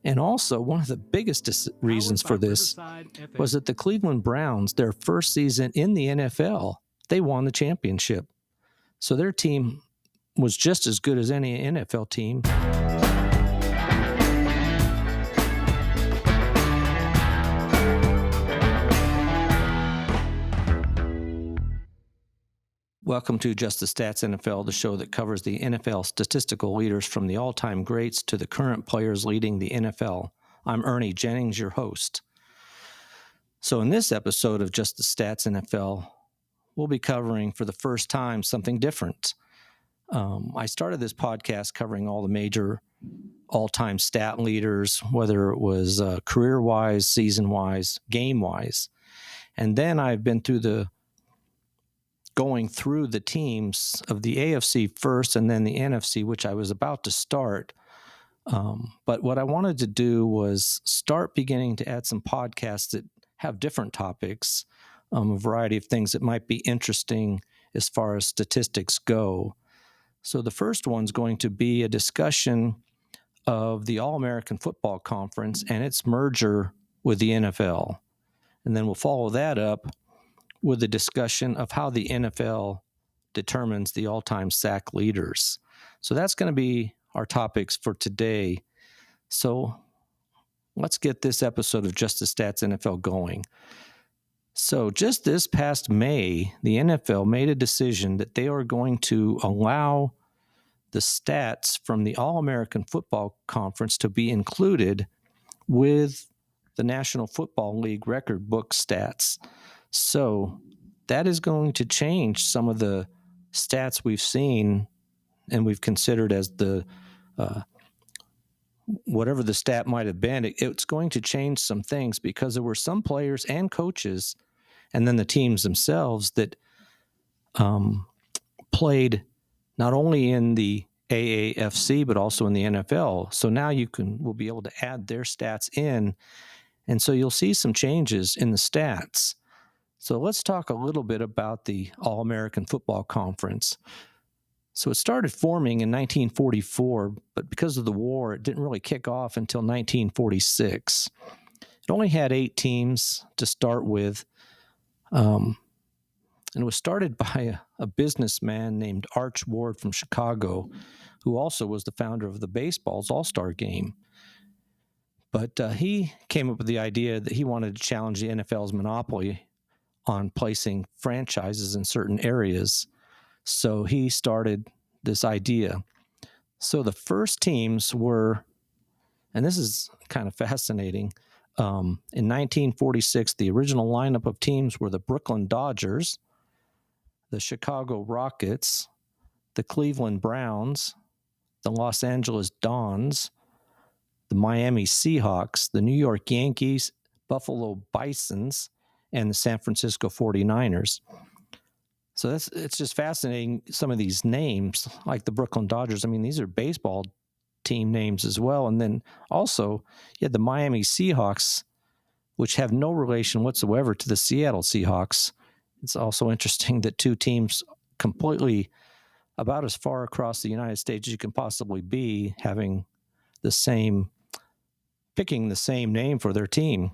And also, one of the biggest reasons for this was that the Cleveland Browns, their first season in the NFL, they won the championship. So their team was just as good as any NFL team. Welcome to Just the Stats NFL, the show that covers the NFL statistical leaders from the all-time greats to the current players leading the NFL. I'm Ernie Jennings, your host. So in this episode of Just the Stats NFL, we'll be covering for the first time something different. I started this podcast covering all the major all-time stat leaders, whether it was career-wise, season-wise, game-wise. And then I've been going through the teams of the AAFC first and then the NFC, which I was about to start. But what I wanted to do was start beginning to add some podcasts that have different topics, a variety of things that might be interesting as far as statistics go. So the first one's going to be a discussion of the All-American Football Conference and its merger with the NFL. And then we'll follow that up with a discussion of how the NFL determines the all-time sack leaders. So that's going to be our topics for today. So let's get this episode of Just the Stats NFL going. So just this past May, the NFL made a decision that they are going to allow the stats from the All-American Football Conference to be included with the National Football League record book stats. So that is going to change some of the stats we've seen and we've considered as the whatever the stat might have been. It's going to change some things because there were some players and coaches and then the teams themselves that played not only in the AAFC but also in the NFL. So now we'll be able to add their stats in, and so you'll see some changes in the stats. So let's talk a little bit about the All-American Football Conference. So it started forming in 1944, but because of the war, it didn't really kick off until 1946. It only had 8 teams to start with, and it was started by a businessman named Arch Ward from Chicago, who also was the founder of the baseball's All-Star Game. But he came up with the idea that he wanted to challenge the NFL's monopoly on placing franchises in certain areas. So he started this idea. So the first teams were, and this is kind of fascinating, in 1946, the original lineup of teams were the Brooklyn Dodgers, the Chicago Rockets, the Cleveland Browns, the Los Angeles Dons, the Miami Seahawks, the New York Yankees, Buffalo Bisons, and the San Francisco 49ers. So it's just fascinating, some of these names, like the Brooklyn Dodgers. I mean, these are baseball team names as well. And then also, you had the Miami Seahawks, which have no relation whatsoever to the Seattle Seahawks. It's also interesting that two teams completely about as far across the United States as you can possibly be, having picking the same name for their team.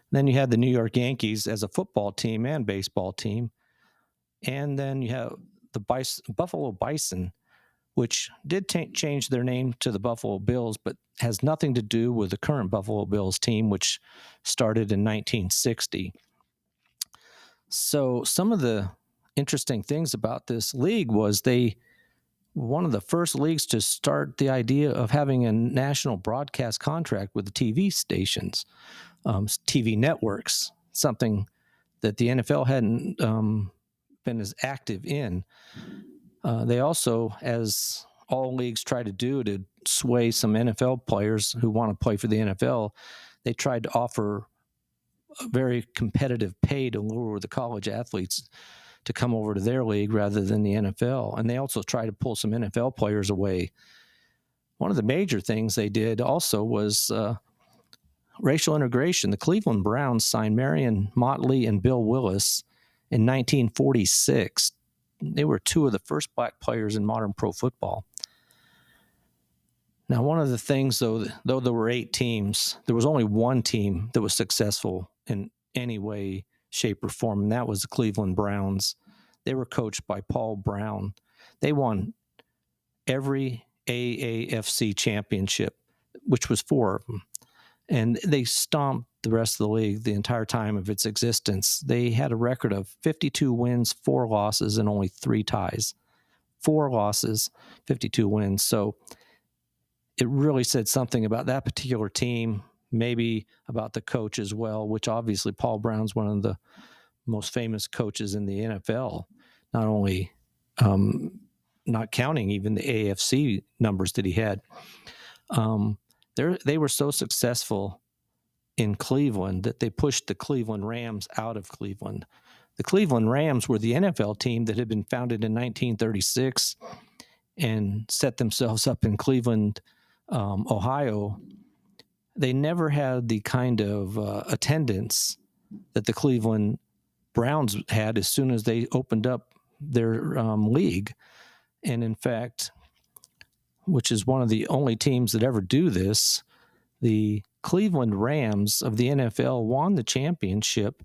Then you had the New York Yankees as a football team and baseball team. And then you have the Buffalo Bison, which did change their name to the Buffalo Bills, but has nothing to do with the current Buffalo Bills team, which started in 1960. So some of the interesting things about this league was one of the first leagues to start the idea of having a national broadcast contract with the TV stations. TV networks, something that the NFL hadn't been as active in. They also, as all leagues try to do to sway some NFL players who want to play for the NFL, they tried to offer a very competitive pay to lure the college athletes to come over to their league rather than the NFL. And they also tried to pull some NFL players away. One of the major things they did also was racial integration. The Cleveland Browns signed Marion Motley and Bill Willis in 1946. They were two of the first black players in modern pro football. Now, one of the things, though there were 8 teams, there was only one team that was successful in any way, shape, or form, and that was the Cleveland Browns. They were coached by Paul Brown. They won every AAFC championship, which was 4 of them. And they stomped the rest of the league the entire time of its existence. They had a record of 52 wins, 4 losses, and only 3 ties. 4 losses, 52 wins. So it really said something about that particular team, maybe about the coach as well, which obviously Paul Brown's one of the most famous coaches in the NFL, not only not counting even the AAFC numbers that he had. They were so successful in Cleveland that they pushed the Cleveland Rams out of Cleveland. The Cleveland Rams were the NFL team that had been founded in 1936 and set themselves up in Cleveland, Ohio. They never had the kind of attendance that the Cleveland Browns had as soon as they opened up their league. And in fact, which is one of the only teams that ever do this, the Cleveland Rams of the NFL won the championship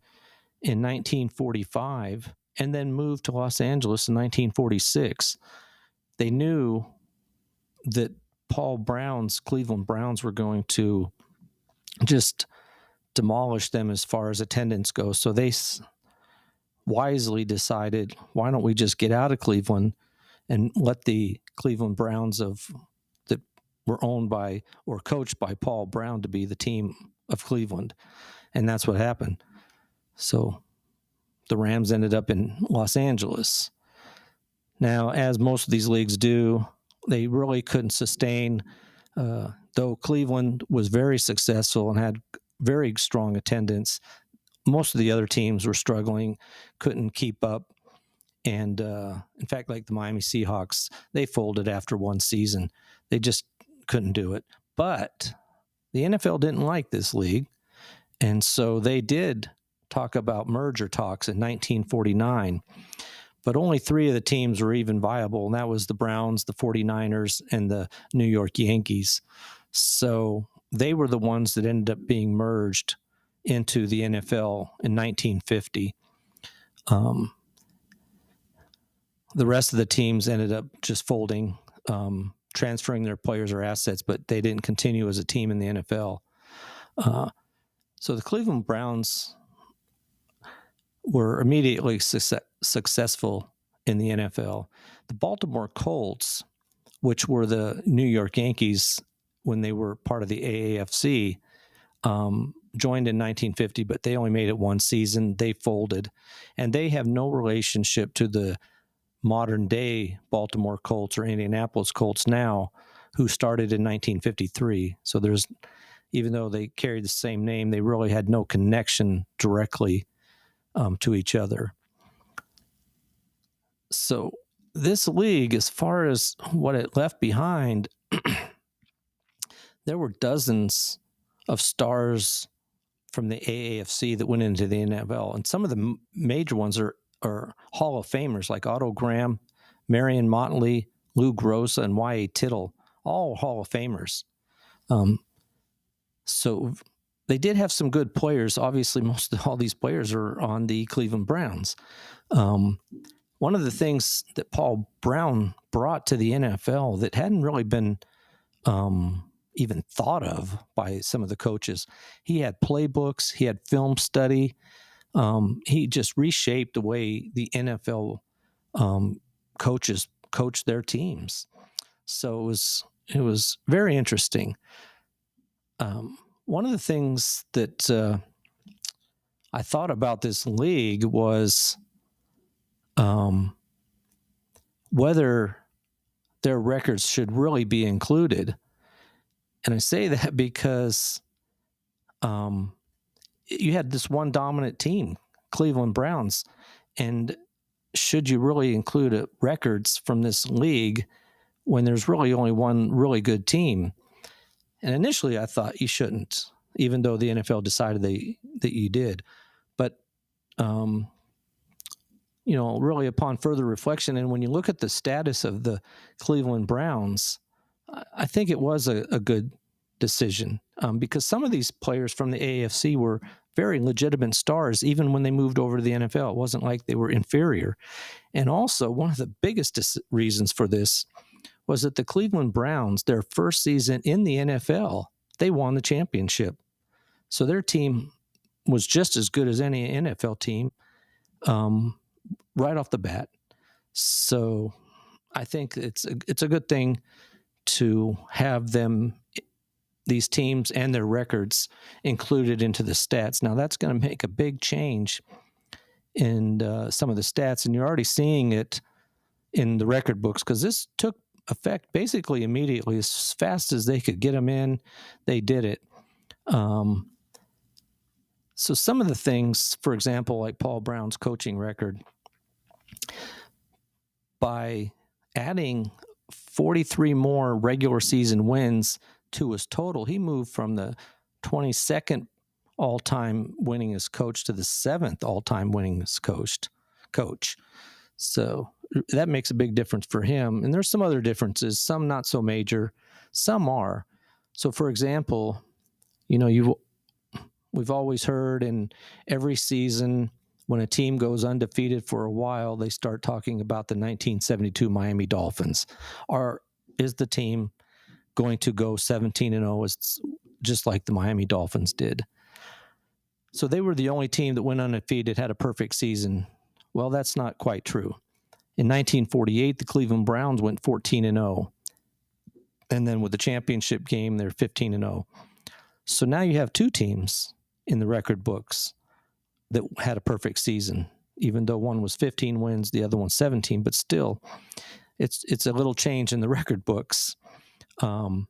in 1945 and then moved to Los Angeles in 1946. They knew that Paul Brown's Cleveland Browns were going to just demolish them as far as attendance goes. So they wisely decided, why don't we just get out of Cleveland and let the Cleveland Browns that were owned by or coached by Paul Brown to be the team of Cleveland. And that's what happened. So the Rams ended up in Los Angeles. Now, as most of these leagues do, they really couldn't sustain, though Cleveland was very successful and had very strong attendance. Most of the other teams were struggling, couldn't keep up. And in fact, like the Miami Seahawks, they folded after one season. They just couldn't do it. But the NFL didn't like this league. And so they did talk about merger talks in 1949. But only 3 of the teams were even viable, and that was the Browns, the 49ers, and the New York Yankees. So they were the ones that ended up being merged into the NFL in 1950. The rest of the teams ended up just folding, transferring their players or assets, but they didn't continue as a team in the NFL. So the Cleveland Browns were immediately successful in the NFL. The Baltimore Colts, which were the New York Yankees when they were part of the AAFC, joined in 1950, but they only made it one season. They folded, and they have no relationship to the modern-day Baltimore Colts or Indianapolis Colts now, who started in 1953. So even though they carried the same name, they really had no connection directly to each other. So this league, as far as what it left behind, there were dozens of stars from the AAFC that went into the NFL. And some of the major ones are Hall of Famers like Otto Graham, Marion Motley, Lou Groza, and Y.A. Tittle, all Hall of Famers. So they did have some good players. Obviously, all these players are on the Cleveland Browns. One of the things that Paul Brown brought to the NFL that hadn't really been even thought of by some of the coaches, he had playbooks, he had film study. He just reshaped the way the NFL coaches coach their teams. So it was very interesting. One of the things that I thought about this league was whether their records should really be included. And I say that because you had this one dominant team, Cleveland Browns, and should you really include records from this league when there's really only one really good team? And initially I thought you shouldn't, even though the NFL decided that you did. But, really upon further reflection, and when you look at the status of the Cleveland Browns, I think it was a good decision because some of these players from the AAFC were very legitimate stars, even when they moved over to the NFL. It wasn't like they were inferior. And also, one of the biggest reasons for this was that the Cleveland Browns, their first season in the NFL, they won the championship. So their team was just as good as any NFL team right off the bat. So I think it's a good thing to have these teams and their records included into the stats. Now that's going to make a big change in some of the stats, and you're already seeing it in the record books because this took effect basically immediately. As fast as they could get them in, they did it. So some of the things, for example, like Paul Brown's coaching record, by adding 43 more regular season wins to his total, he moved from the 22nd all-time winningest coach to the 7th all-time winningest coach. So that makes a big difference for him. And there's some other differences, some not so major, some are. So, for example, we've always heard in every season when a team goes undefeated for a while, they start talking about the 1972 Miami Dolphins. Is the team going to go 17-0 just like the Miami Dolphins did? So they were the only team that went undefeated, had a perfect season. Well, that's not quite true. In 1948, the Cleveland Browns went 14-0. And then with the championship game, they're 15-0. So now you have two teams in the record books that had a perfect season, even though one was 15 wins, the other one 17, but still it's a little change in the record books. Now,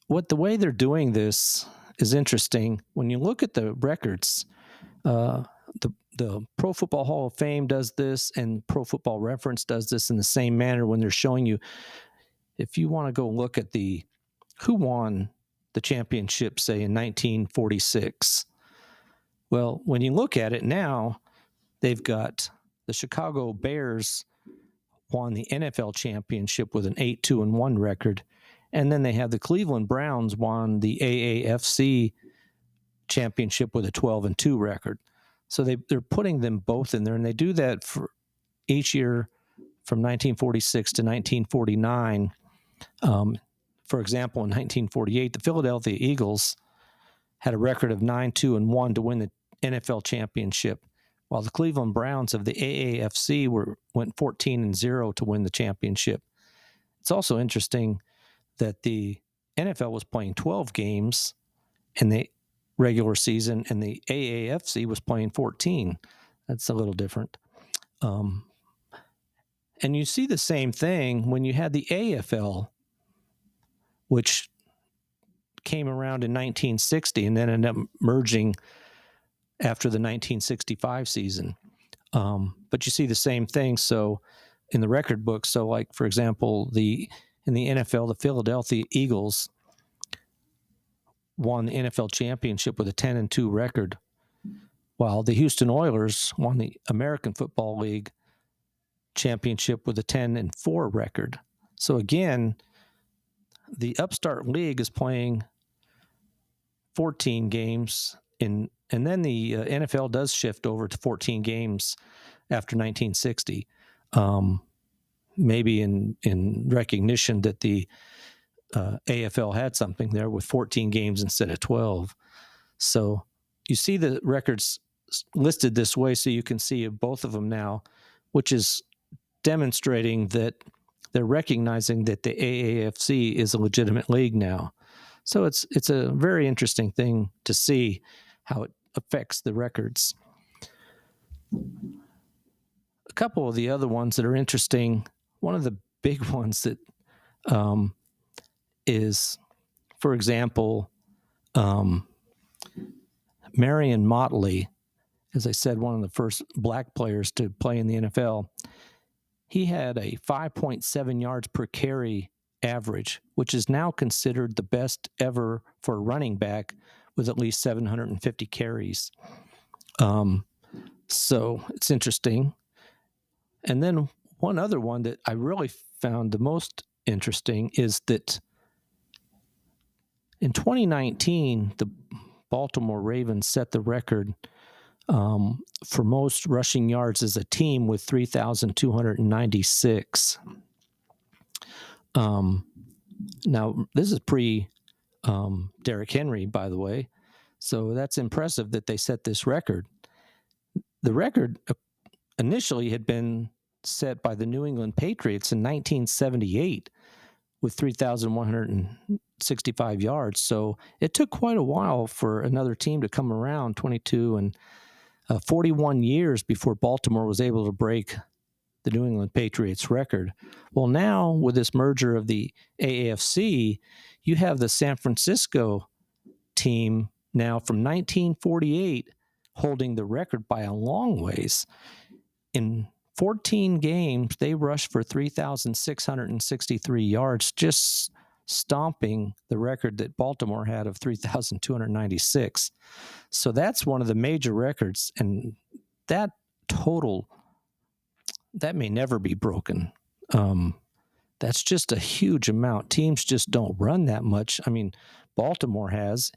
the way they're doing this is interesting. When you look at the records, the Pro Football Hall of Fame does this, and Pro Football Reference does this in the same manner when they're showing you. If you want to go look at who won the championship, say in 1946, well, when you look at it now, they've got the Chicago Bears won the NFL championship with an 8-2-1 record, and then they have the Cleveland Browns won the AAFC championship with a 12-2 record. So they're putting them both in there, and they do that for each year from 1946 to 1949. For example, in 1948, the Philadelphia Eagles had a record of 9-2-1 to win the NFL championship, while the Cleveland Browns of the AAFC went 14-0 to win the championship. It's also interesting that the NFL was playing 12 games in the regular season, and the AAFC was playing 14. That's a little different. And you see the same thing when you had the AFL, which came around in 1960 and then ended up merging after the 1965 season. But you see the same thing. So in the record book, so like, for example, in the NFL, the Philadelphia Eagles won the NFL championship with a 10-2 record, while the Houston Oilers won the American Football League championship with a 10-4 record. So again, the upstart league is playing 14 games and then the NFL does shift over to 14 games after 1960, maybe in recognition that the AFL had something there with 14 games instead of 12. So you see the records listed this way so you can see both of them now, which is demonstrating that they're recognizing that the AAFC is a legitimate league now. So it's a very interesting thing to see how it affects the records. A couple of the other ones that are interesting, one of the big ones that is, for example, Marion Motley, as I said, one of the first black players to play in the NFL. He had a 5.7 yards per carry average, which is now considered the best ever for a running back with at least 750 carries. So it's interesting. And then one other one that I really found the most interesting is that in 2019, the Baltimore Ravens set the record for most rushing yards as a team with 3,296. Now, this is pre Derrick Henry, by the way. So that's impressive that they set this record. The record initially had been set by the New England Patriots in 1978 with 3,165 yards. So it took quite a while for another team to come around, 22 and 41 years before Baltimore was able to break the New England Patriots record. Well, now with this merger of the AAFC, you have the San Francisco team now from 1948 holding the record by a long ways. In 14 games, they rushed for 3,663 yards, just stomping the record that Baltimore had of 3,296. So that's one of the major records, and that total, that may never be broken. That's just a huge amount. Teams just don't run that much. I mean, Baltimore has.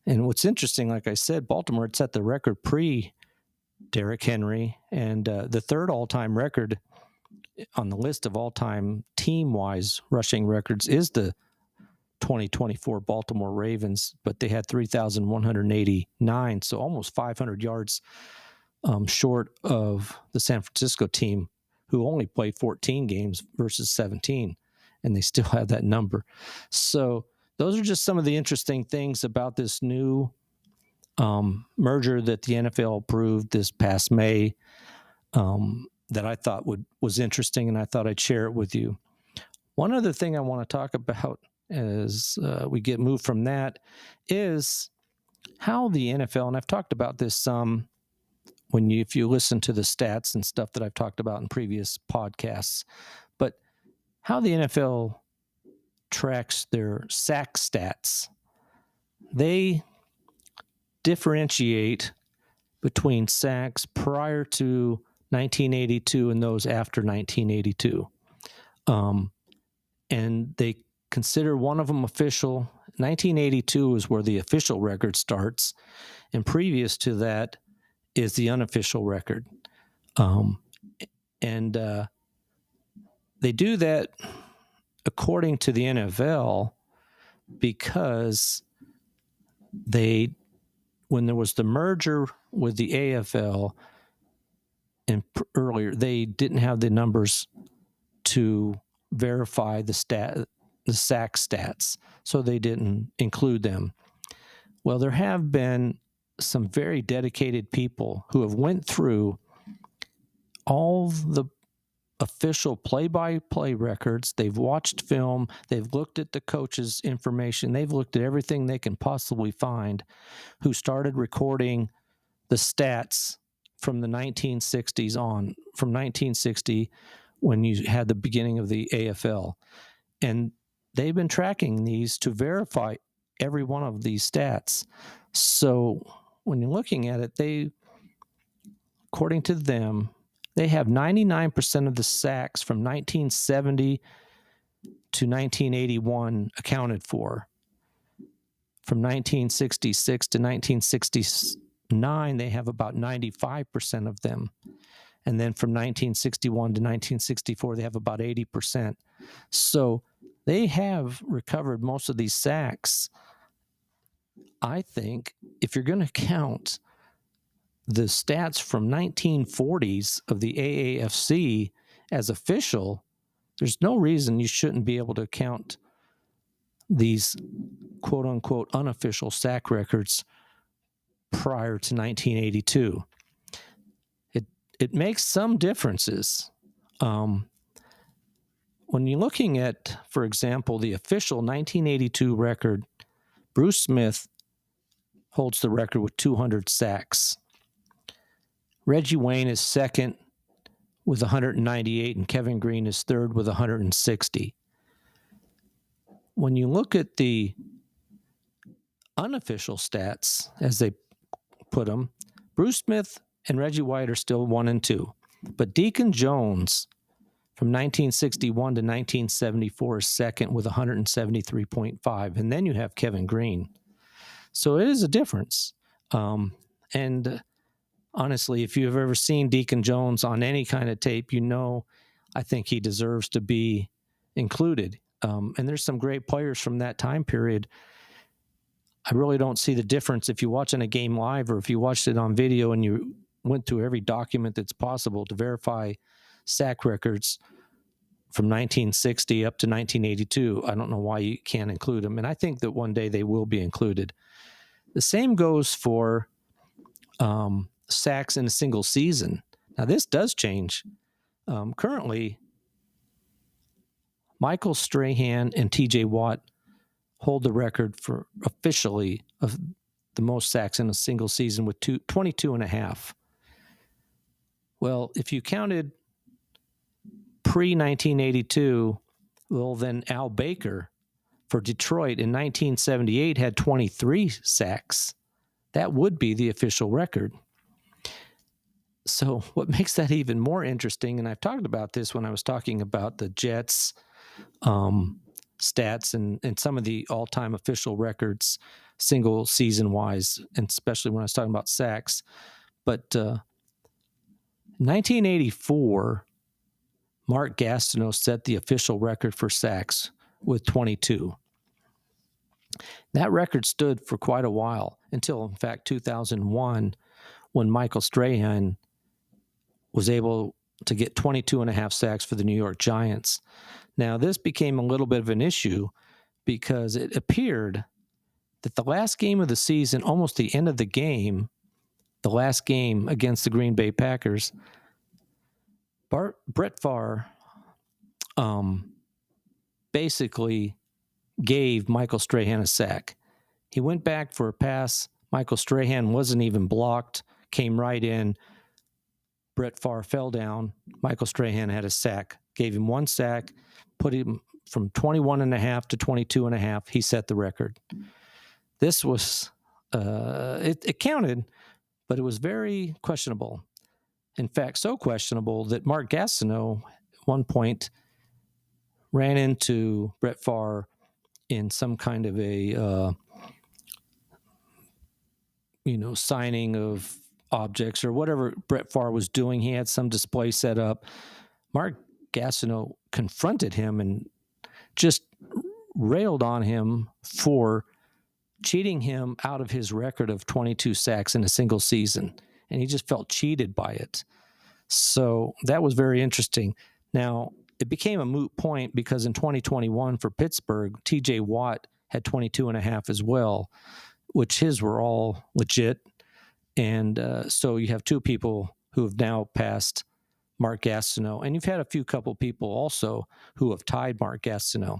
And what's interesting, like I said, Baltimore had set the record pre-Derrick Henry, and the third all-time record on the list of all-time team-wise rushing records is the 2024 Baltimore Ravens, but they had 3,189, so almost 500 yards short of the San Francisco team, who only played 14 games versus 17, and they still have that number. So those are just some of the interesting things about this new merger that the NFL approved this past May that I thought was interesting, and I thought I'd share it with you. One other thing I want to talk about as we get moved from that is how the NFL, and I've talked about this some if you listen to the stats and stuff that I've talked about in previous podcasts, but how the NFL tracks their sack stats. They differentiate between sacks prior to 1982 and those after 1982. And they consider one of them official. 1982 is where the official record starts, and previous to that is the unofficial record. And they do that according to the NFL because when there was the merger with the AFL and earlier, they didn't have the numbers to verify the sack stats, so they didn't include them. Well, there have been some very dedicated people who have went through all the official play-by-play records. They've watched film. They've looked at the coach's information. They've looked at everything they can possibly find, who started recording the stats from the 1960s on, from 1960 when you had the beginning of the AFL. And they've been tracking these to verify every one of these stats. So when you're looking at it, according to them, they have 99% of the sacks from 1970 to 1981 accounted for. From 1966 to 1969, they have about 95% of them. And then from 1961 to 1964, they have about 80%. So they have recovered most of these sacks. I think if you're going to count the stats from 1940s of the AAFC as official, there's no reason you shouldn't be able to count these quote-unquote unofficial sack records prior to 1982. It makes some differences. When you're looking at, for example, the official 1982 record, Bruce Smith holds the record with 200 sacks. Reggie Wayne is second with 198, and Kevin Green is third with 160. When you look at the unofficial stats, as they put them, Bruce Smith and Reggie White are still 1 and 2. But Deacon Jones From 1961 to 1974 is second with 173.5. And then you have Kevin Green. So it is a difference. And honestly, if you've ever seen Deacon Jones on any kind of tape, I think he deserves to be included. And there's some great players from that time period. I really don't see the difference if you watch in a game live or if you watched it on video and you went through every document that's possible to verify sack records from 1960 up to 1982. I don't know why you can't include them. And I think that one day they will be included. The same goes for sacks in a single season. Now, this does change. Currently, Michael Strahan and TJ Watt hold the record for officially of the most sacks in a single season with 22 and a half. Well, if you counted pre-1982, well, then Al Baker for Detroit in 1978 had 23 sacks. That would be the official record. So what makes that even more interesting, and I've talked about this when I was talking about the Jets stats and some of the all-time official records, single season-wise, and especially when I was talking about sacks. But 1984, Mark Gastineau set the official record for sacks with 22. That record stood for quite a while until, in fact, 2001, when Michael Strahan was able to get 22 and a half sacks for the New York Giants. Now, this became a little bit of an issue because it appeared that the last game of the season, almost the end of the game, the last game against the Green Bay Packers, Brett Favre basically gave Michael Strahan a sack. He went back for a pass. Michael Strahan wasn't even blocked, came right in. Brett Favre fell down. Michael Strahan had a sack, gave him one sack, put him from 21 and a half to 22 and a half. He set the record. This was, it counted, but it was very questionable. In fact, so questionable that Mark Gastineau at one point ran into Brett Favre in some kind of a, signing of objects or whatever Brett Favre was doing. He had some display set up. Mark Gastineau confronted him and just railed on him for cheating him out of his record of 22 sacks in a single season. And he just felt cheated by it. So that was very interesting. Now, it became a moot point because in 2021 for Pittsburgh, TJ Watt had 22 and a half as well, which his were all legit. And so you have two people who have now passed Mark Gastineau. And you've had a couple people also who have tied Mark Gastineau.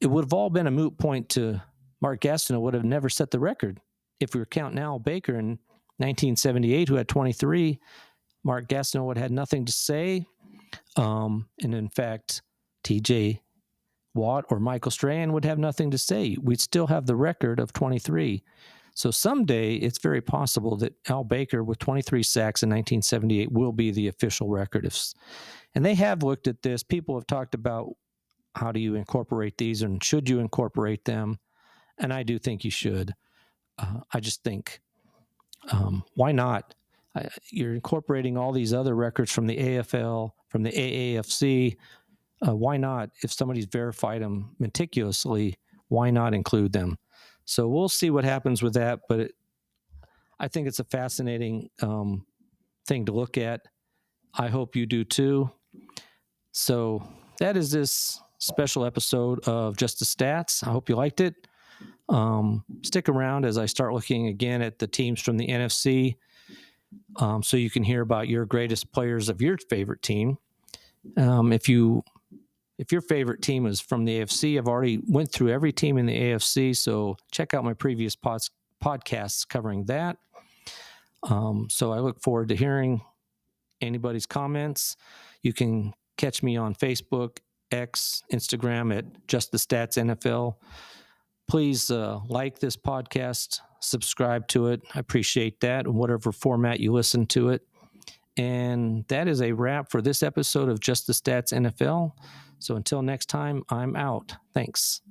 It would have all been a moot point to Mark Gastineau would have never set the record. If we were counting Al Baker in 1978, who had 23, Mark Gastineau would have had nothing to say. And in fact, TJ Watt or Michael Strahan would have nothing to say. We'd still have the record of 23. So someday it's very possible that Al Baker with 23 sacks in 1978 will be the official record. And they have looked at this. People have talked about how do you incorporate these and should you incorporate them? And I do think you should. I just think, why not? You're incorporating all these other records from the AFL, from the AAFC. Why not? If somebody's verified them meticulously, why not include them? So we'll see what happens with that, but I think it's a fascinating thing to look at. I hope you do too. So that is this special episode of Just the Stats. I hope you liked it. Stick around as I start looking again at the teams from the NFC so you can hear about your greatest players of your favorite team. If your favorite team is from the AFC, I've already went through every team in the AFC, so check out my previous podcasts covering that. So I look forward to hearing anybody's comments. You can catch me on Facebook, X, Instagram at Just the Stats NFL. Please like this podcast, subscribe to it. I appreciate that in whatever format you listen to it. And that is a wrap for this episode of Just the Stats NFL. So until next time, I'm out. Thanks.